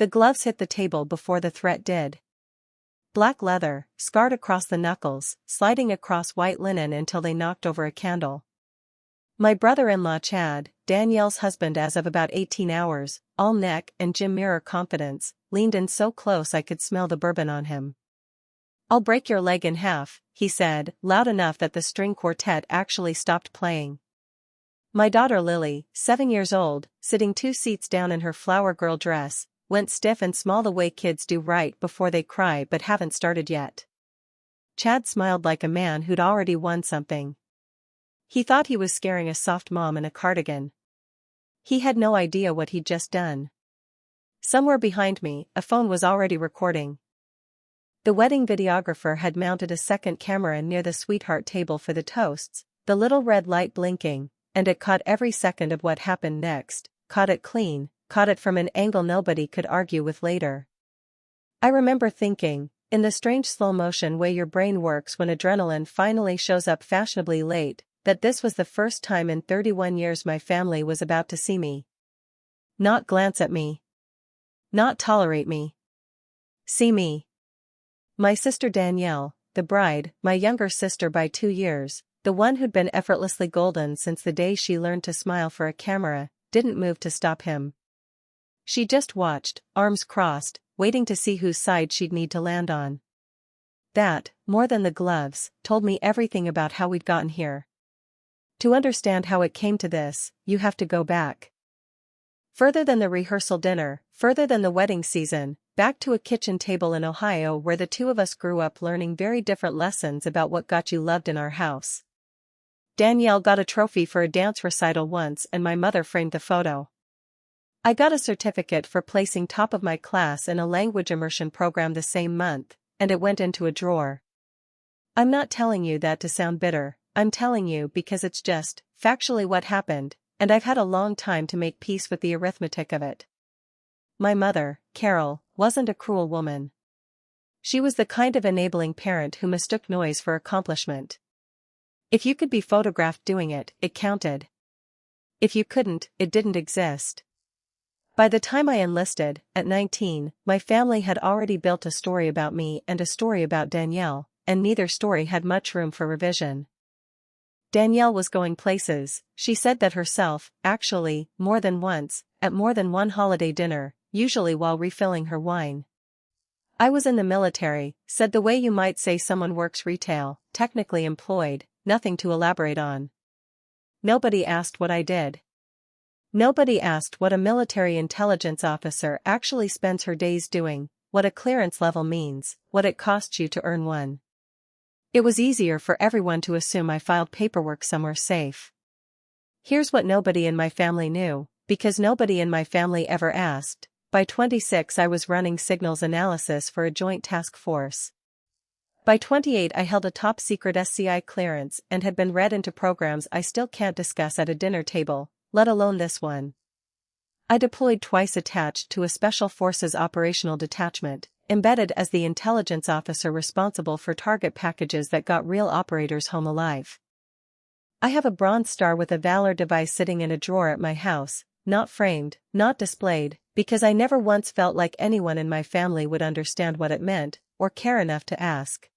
The gloves hit the table before the threat did. Black leather, scarred across the knuckles, sliding across white linen until they knocked over a candle. My brother-in-law Chad, Danielle's husband as of about 18 hours, all neck and gym mirror confidence, leaned in so close I could smell the bourbon on him. "I'll break your leg in half," he said, loud enough that the string quartet actually stopped playing. My daughter Lily, 7 years old, sitting 2 seats down in her flower girl dress, went stiff and small the way kids do right before they cry but haven't started yet. Chad smiled like a man who'd already won something. He thought he was scaring a soft mom in a cardigan. He had no idea what he'd just done. Somewhere behind me, a phone was already recording. The wedding videographer had mounted a second camera near the sweetheart table for the toasts, the little red light blinking, and it caught every second of what happened next, caught it clean, caught it from an angle nobody could argue with later. I remember thinking, in the strange slow motion way your brain works when adrenaline finally shows up fashionably late, that this was the first time in 31 years my family was about to see me. Not glance at me. Not tolerate me. See me. My sister Danielle, the bride, my younger sister by 2 years, the one who'd been effortlessly golden since the day she learned to smile for a camera, didn't move to stop him. She just watched, arms crossed, waiting to see whose side she'd need to land on. That, more than the gloves, told me everything about how we'd gotten here. To understand how it came to this, you have to go back. Further than the rehearsal dinner, further than the wedding season, back to a kitchen table in Ohio where the two of us grew up learning very different lessons about what got you loved in our house. Danielle got a trophy for a dance recital once and my mother framed the photo. I got a certificate for placing top of my class in a language immersion program the same month, and it went into a drawer. I'm not telling you that to sound bitter, I'm telling you because it's just, factually what happened, and I've had a long time to make peace with the arithmetic of it. My mother, Carol, wasn't a cruel woman. She was the kind of enabling parent who mistook noise for accomplishment. If you could be photographed doing it, it counted. If you couldn't, it didn't exist. By the time I enlisted, at 19, my family had already built a story about me and a story about Danielle, and neither story had much room for revision. Danielle was going places, she said that herself, actually, more than once, at more than one holiday dinner, usually while refilling her wine. I was in the military, said the way you might say someone works retail, technically employed, nothing to elaborate on. Nobody asked what I did. Nobody asked what a military intelligence officer actually spends her days doing, what a clearance level means, what it costs you to earn one. It was easier for everyone to assume I filed paperwork somewhere safe. Here's what nobody in my family knew, because nobody in my family ever asked. By 26 I was running signals analysis for a joint task force. By 28 I held a top-secret SCI clearance and had been read into programs I still can't discuss at a dinner table, let alone this one. I deployed twice attached to a Special Forces operational detachment, embedded as the intelligence officer responsible for target packages that got real operators home alive. I have a Bronze Star with a Valor device sitting in a drawer at my house, not framed, not displayed, because I never once felt like anyone in my family would understand what it meant, or care enough to ask.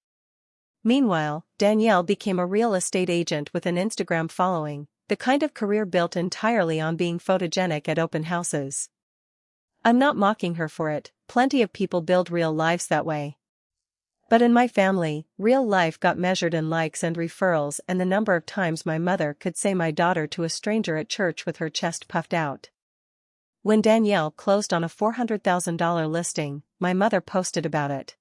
Meanwhile, Danielle became a real estate agent with an Instagram following, the kind of career built entirely on being photogenic at open houses. I'm not mocking her for it, plenty of people build real lives that way. But in my family, real life got measured in likes and referrals and the number of times my mother could say my daughter to a stranger at church with her chest puffed out. When Danielle closed on a $400,000 listing, my mother posted about it.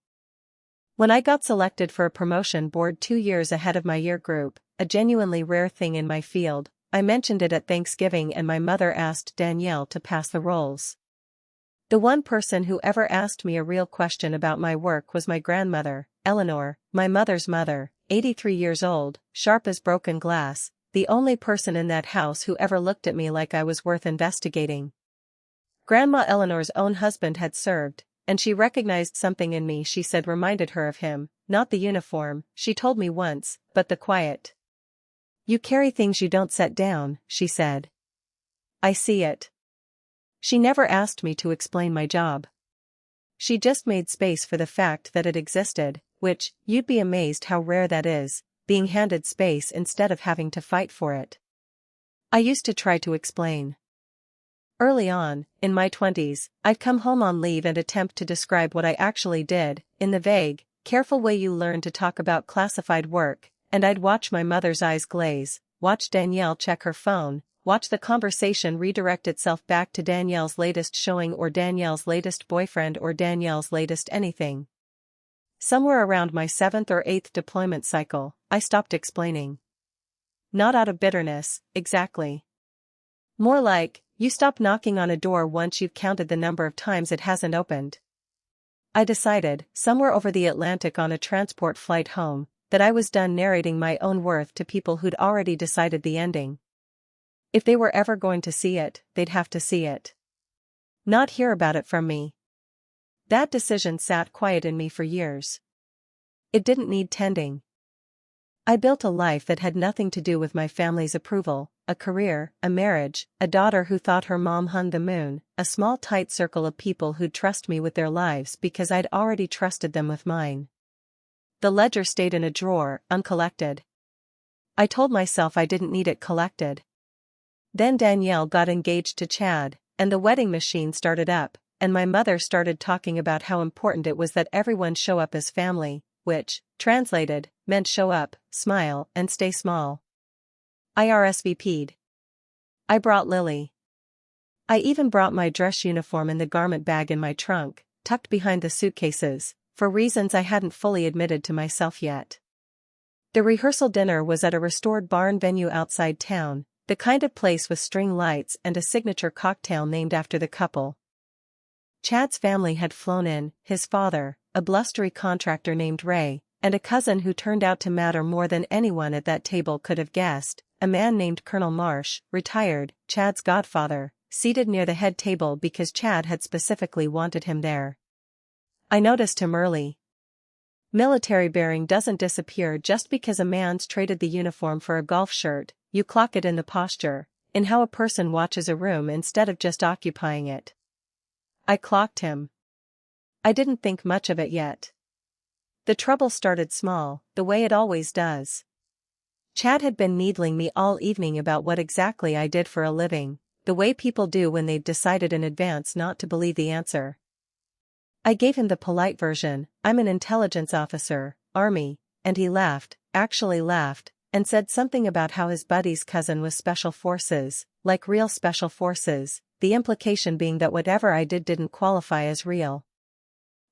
When I got selected for a promotion board 2 years ahead of my year group, a genuinely rare thing in my field, I mentioned it at Thanksgiving and my mother asked Danielle to pass the rolls. The one person who ever asked me a real question about my work was my grandmother, Eleanor, my mother's mother, 83 years old, sharp as broken glass, the only person in that house who ever looked at me like I was worth investigating. Grandma Eleanor's own husband had served, and she recognized something in me she said reminded her of him, not the uniform, she told me once, but the quiet. "You carry things you don't set down," she said. "I see it." She never asked me to explain my job. She just made space for the fact that it existed, which, you'd be amazed how rare that is, being handed space instead of having to fight for it. I used to try to explain. Early on, in my 20s, I'd come home on leave and attempt to describe what I actually did, in the vague, careful way you learn to talk about classified work, and I'd watch my mother's eyes glaze, watch Danielle check her phone, watch the conversation redirect itself back to Danielle's latest showing or Danielle's latest boyfriend or Danielle's latest anything. Somewhere around my 7th or 8th deployment cycle, I stopped explaining. Not out of bitterness, exactly. More like, you stop knocking on a door once you've counted the number of times it hasn't opened. I decided, somewhere over the Atlantic on a transport flight home, that I was done narrating my own worth to people who'd already decided the ending. If they were ever going to see it, they'd have to see it. Not hear about it from me. That decision sat quiet in me for years. It didn't need tending. I built a life that had nothing to do with my family's approval, a career, a marriage, a daughter who thought her mom hung the moon, a small tight circle of people who'd trust me with their lives because I'd already trusted them with mine. The ledger stayed in a drawer, uncollected. I told myself I didn't need it collected. Then Danielle got engaged to Chad, and the wedding machine started up, and my mother started talking about how important it was that everyone show up as family, which, translated, meant show up, smile, and stay small. I RSVP'd. I brought Lily. I even brought my dress uniform in the garment bag in my trunk, tucked behind the suitcases, for reasons I hadn't fully admitted to myself yet. The rehearsal dinner was at a restored barn venue outside town, the kind of place with string lights and a signature cocktail named after the couple. Chad's family had flown in, his father, a blustery contractor named Ray, and a cousin who turned out to matter more than anyone at that table could have guessed, a man named Colonel Marsh, retired, Chad's godfather, seated near the head table because Chad had specifically wanted him there. I noticed him early. Military bearing doesn't disappear just because a man's traded the uniform for a golf shirt, you clock it in the posture, in how a person watches a room instead of just occupying it. I clocked him. I didn't think much of it yet. The trouble started small, the way it always does. Chad had been needling me all evening about what exactly I did for a living, the way people do when they've decided in advance not to believe the answer. I gave him the polite version, I'm an intelligence officer, Army, and he laughed, actually laughed, and said something about how his buddy's cousin was Special Forces, like real Special Forces, the implication being that whatever I did didn't qualify as real.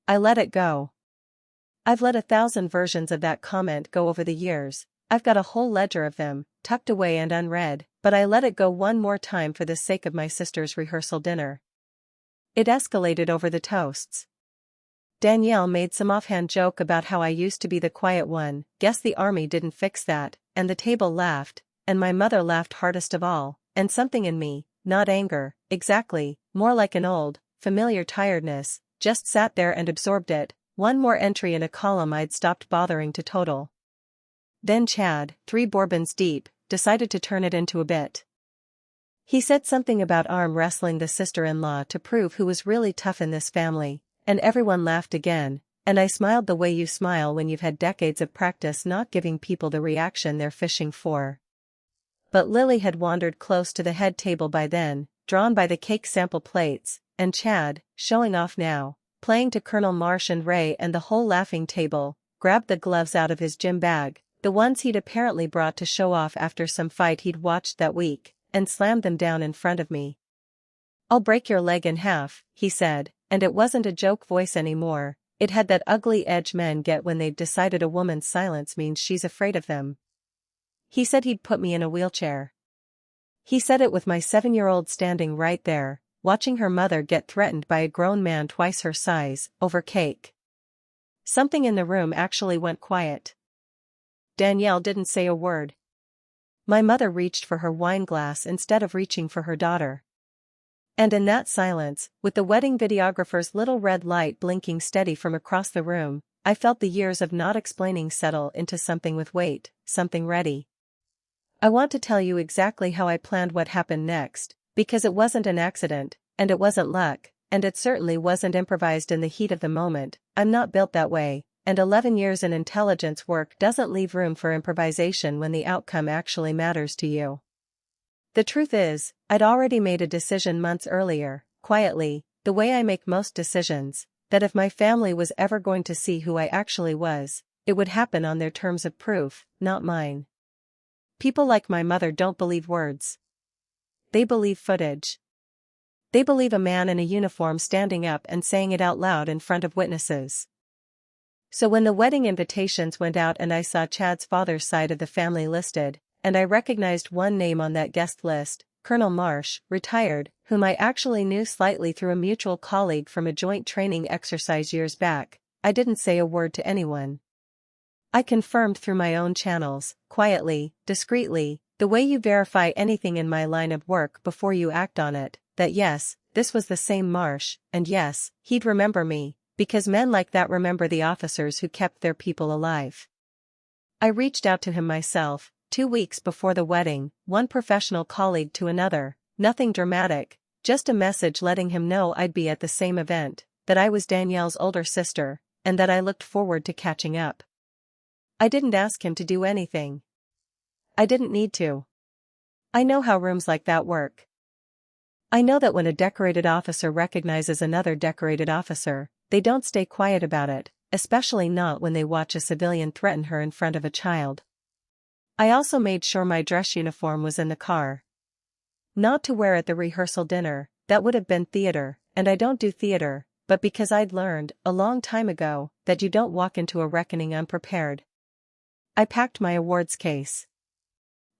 I let it go. I've let 1,000 versions of that comment go over the years, I've got a whole ledger of them, tucked away and unread, but I let it go one more time for the sake of my sister's rehearsal dinner. It escalated over the toasts. Danielle made some offhand joke about how I used to be the quiet one, guess the Army didn't fix that, and the table laughed, and my mother laughed hardest of all, and something in me, not anger, exactly, more like an old, familiar tiredness, just sat there and absorbed it, one more entry in a column I'd stopped bothering to total. Then Chad, 3 bourbons deep, decided to turn it into a bit. He said something about arm wrestling the sister-in-law to prove who was really tough in this family, and everyone laughed again, and I smiled the way you smile when you've had decades of practice not giving people the reaction they're fishing for. But Lily had wandered close to the head table by then, drawn by the cake sample plates, and Chad, showing off now, playing to Colonel Marsh and Ray and the whole laughing table, grabbed the gloves out of his gym bag, the ones he'd apparently brought to show off after some fight he'd watched that week, and slammed them down in front of me. I'll break your leg in half, he said, and it wasn't a joke voice anymore, it had that ugly edge men get when they've decided a woman's silence means she's afraid of them. He said he'd put me in a wheelchair. He said it with my 7-year-old standing right there, watching her mother get threatened by a grown man twice her size, over cake. Something in the room actually went quiet. Danielle didn't say a word. My mother reached for her wine glass instead of reaching for her daughter. And in that silence, with the wedding videographer's little red light blinking steady from across the room, I felt the years of not explaining settle into something with weight, something ready. I want to tell you exactly how I planned what happened next, because it wasn't an accident, and it wasn't luck, and it certainly wasn't improvised in the heat of the moment. I'm not built that way, and 11 years in intelligence work doesn't leave room for improvisation when the outcome actually matters to you. The truth is, I'd already made a decision months earlier, quietly, the way I make most decisions, that if my family was ever going to see who I actually was, it would happen on their terms of proof, not mine. People like my mother don't believe words. They believe footage. They believe a man in a uniform standing up and saying it out loud in front of witnesses. So when the wedding invitations went out and I saw Chad's father's side of the family listed, and I recognized one name on that guest list, Colonel Marsh, retired, whom I actually knew slightly through a mutual colleague from a joint training exercise years back, I didn't say a word to anyone. I confirmed through my own channels, quietly, discreetly, the way you verify anything in my line of work before you act on it, that yes, this was the same Marsh, and yes, he'd remember me, because men like that remember the officers who kept their people alive. I reached out to him myself, 2 weeks before the wedding, one professional colleague to another, nothing dramatic, just a message letting him know I'd be at the same event, that I was Danielle's older sister, and that I looked forward to catching up. I didn't ask him to do anything. I didn't need to. I know how rooms like that work. I know that when a decorated officer recognizes another decorated officer, they don't stay quiet about it, especially not when they watch a civilian threaten her in front of a child. I also made sure my dress uniform was in the car. Not to wear at the rehearsal dinner, that would have been theater, and I don't do theater, but because I'd learned, a long time ago, that you don't walk into a reckoning unprepared. I packed my awards case.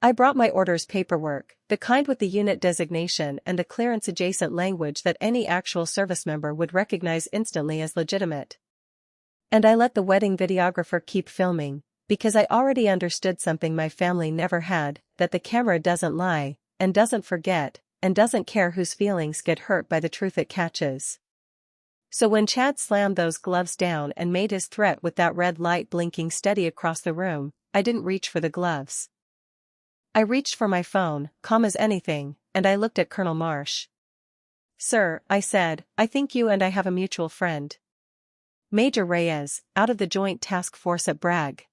I brought my orders paperwork, the kind with the unit designation and the clearance-adjacent language that any actual service member would recognize instantly as legitimate. And I let the wedding videographer keep filming, because I already understood something my family never had, that the camera doesn't lie, and doesn't forget, and doesn't care whose feelings get hurt by the truth it catches. So when Chad slammed those gloves down and made his threat with that red light blinking steady across the room, I didn't reach for the gloves. I reached for my phone, calm as anything, and I looked at Colonel Marsh. "Sir," I said, "I think you and I have a mutual friend. Major Reyes, out of the Joint Task Force at Bragg."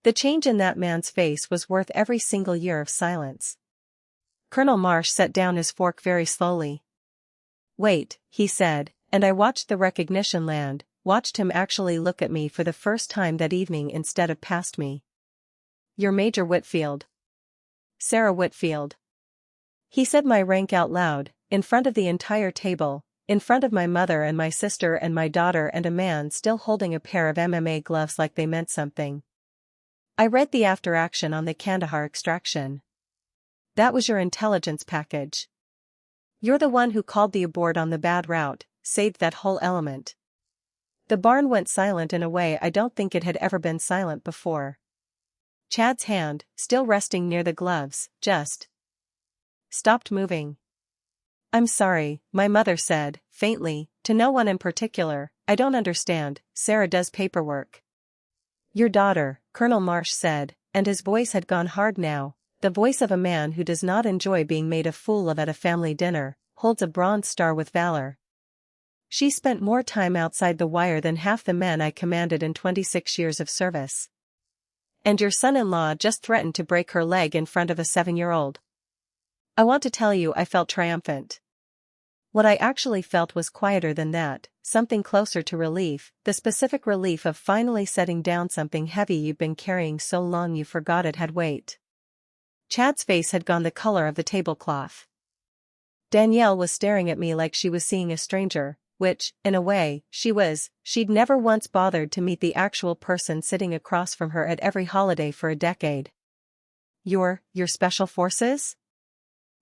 The change in that man's face was worth every single year of silence. Colonel Marsh set down his fork very slowly. "Wait," he said, and I watched the recognition land, watched him actually look at me for the first time that evening instead of past me. "You're Major Whitfield. Sarah Whitfield." He said my rank out loud, in front of the entire table, in front of my mother and my sister and my daughter and a man still holding a pair of MMA gloves like they meant something. I read the after-action on the Kandahar extraction. "That was your intelligence package. You're the one who called the abort on the bad route, saved that whole element." The barn went silent in a way I don't think it had ever been silent before. Chad's hand, still resting near the gloves, just stopped moving. "I'm sorry," my mother said, faintly, to no one in particular, "I don't understand. Sarah does paperwork." "Your daughter," Colonel Marsh said, and his voice had gone hard now, the voice of a man who does not enjoy being made a fool of at a family dinner, "holds a Bronze Star with Valor. She spent more time outside the wire than half the men I commanded in 26 years of service. And your son-in-law just threatened to break her leg in front of a 7-year-old. I want to tell you I felt triumphant. What I actually felt was quieter than that, something closer to relief, the specific relief of finally setting down something heavy you've been carrying so long you forgot it had weight. Chad's face had gone the color of the tablecloth. Danielle was staring at me like she was seeing a stranger, which, in a way, she was. She'd never once bothered to meet the actual person sitting across from her at every holiday for a decade. Your special forces?"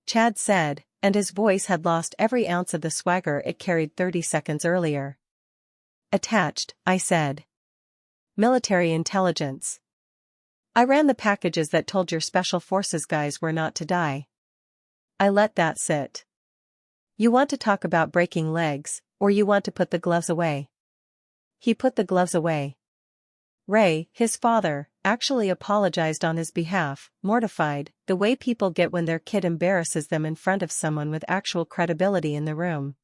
Chad said, and his voice had lost every ounce of the swagger it carried 30 seconds earlier. "Attached," I said. "Military intelligence. I ran the packages that told your special forces guys were not to die." I let that sit. "You want to talk about breaking legs, or you want to put the gloves away?" He put the gloves away. Ray, his father, actually apologized on his behalf, mortified, the way people get when their kid embarrasses them in front of someone with actual credibility in the room.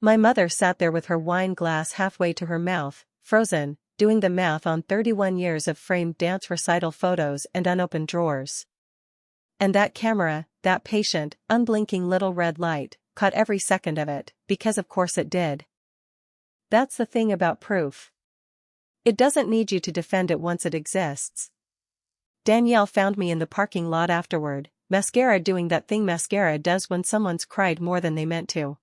My mother sat there with her wine glass halfway to her mouth, frozen, doing the math on 31 years of framed dance recital photos and unopened drawers. And that camera, that patient, unblinking little red light, caught every second of it, because of course it did. That's the thing about proof. It doesn't need you to defend it once it exists. Danielle found me in the parking lot afterward, mascara doing that thing mascara does when someone's cried more than they meant to.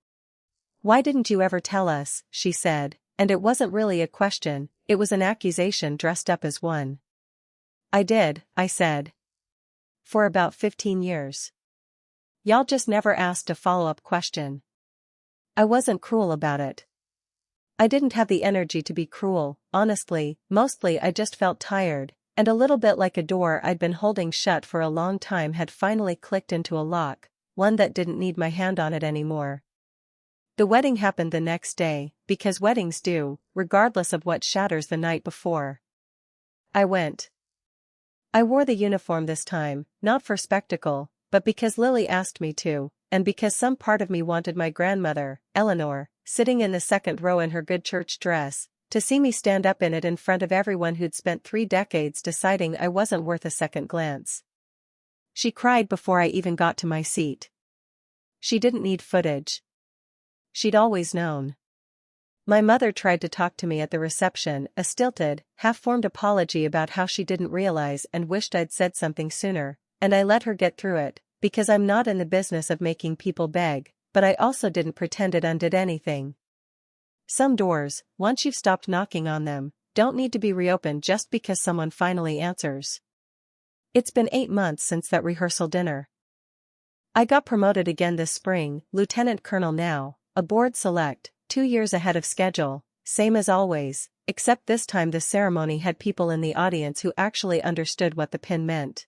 "Why didn't you ever tell us?" she said, and it wasn't really a question, it was an accusation dressed up as one. "I did," I said. "For about 15 years. Y'all just never asked a follow-up question." I wasn't cruel about it. I didn't have the energy to be cruel, honestly, mostly I just felt tired, and a little bit like a door I'd been holding shut for a long time had finally clicked into a lock, one that didn't need my hand on it anymore. The wedding happened the next day, because weddings do, regardless of what shatters the night before. I went. I wore the uniform this time, not for spectacle, but because Lily asked me to, and because some part of me wanted my grandmother, Eleanor, sitting in the second row in her good church dress, to see me stand up in it in front of everyone who'd spent 3 decades deciding I wasn't worth a second glance. She cried before I even got to my seat. She didn't need footage. She'd always known. My mother tried to talk to me at the reception, a stilted, half-formed apology about how she didn't realize and wished I'd said something sooner, and I let her get through it, because I'm not in the business of making people beg, but I also didn't pretend it undid anything. Some doors, once you've stopped knocking on them, don't need to be reopened just because someone finally answers. It's been 8 months since that rehearsal dinner. I got promoted again this spring, lieutenant colonel now, a board select, 2 years ahead of schedule, same as always, except this time the ceremony had people in the audience who actually understood what the pin meant.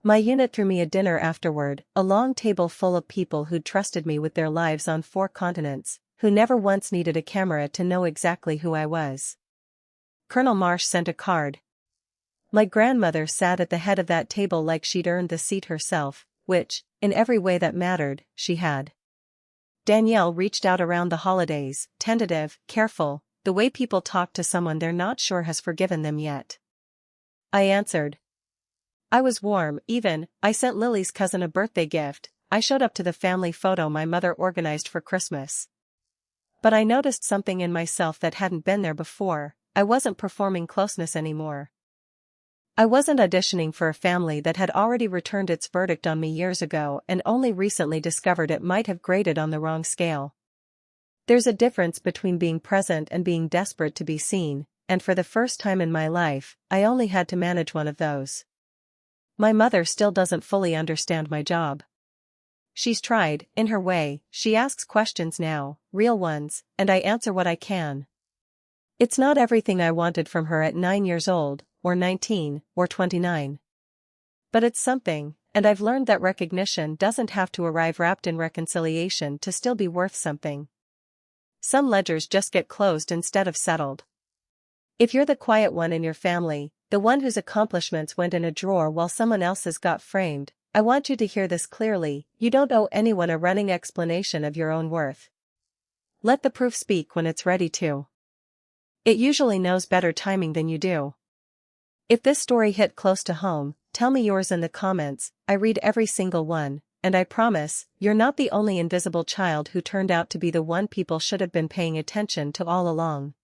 My unit threw me a dinner afterward, a long table full of people who'd trusted me with their lives on 4 continents, who never once needed a camera to know exactly who I was. Colonel Marsh sent a card. My grandmother sat at the head of that table like she'd earned the seat herself, which, in every way that mattered, she had. Danielle reached out around the holidays, tentative, careful, the way people talk to someone they're not sure has forgiven them yet. I answered. I was warm, even. I sent Lily's cousin a birthday gift. I showed up to the family photo my mother organized for Christmas. But I noticed something in myself that hadn't been there before. I wasn't performing closeness anymore. I wasn't auditioning for a family that had already returned its verdict on me years ago and only recently discovered it might have graded on the wrong scale. There's a difference between being present and being desperate to be seen, and for the first time in my life, I only had to manage one of those. My mother still doesn't fully understand my job. She's tried, in her way, she asks questions now, real ones, and I answer what I can. It's not everything I wanted from her at 9 years old, or 19, or 29. But it's something, and I've learned that recognition doesn't have to arrive wrapped in reconciliation to still be worth something. Some ledgers just get closed instead of settled. If you're the quiet one in your family, the one whose accomplishments went in a drawer while someone else's got framed, I want you to hear this clearly: you don't owe anyone a running explanation of your own worth. Let the proof speak when it's ready to. It usually knows better timing than you do. If this story hit close to home, tell me yours in the comments. I read every single one, and I promise, you're not the only invisible child who turned out to be the one people should have been paying attention to all along.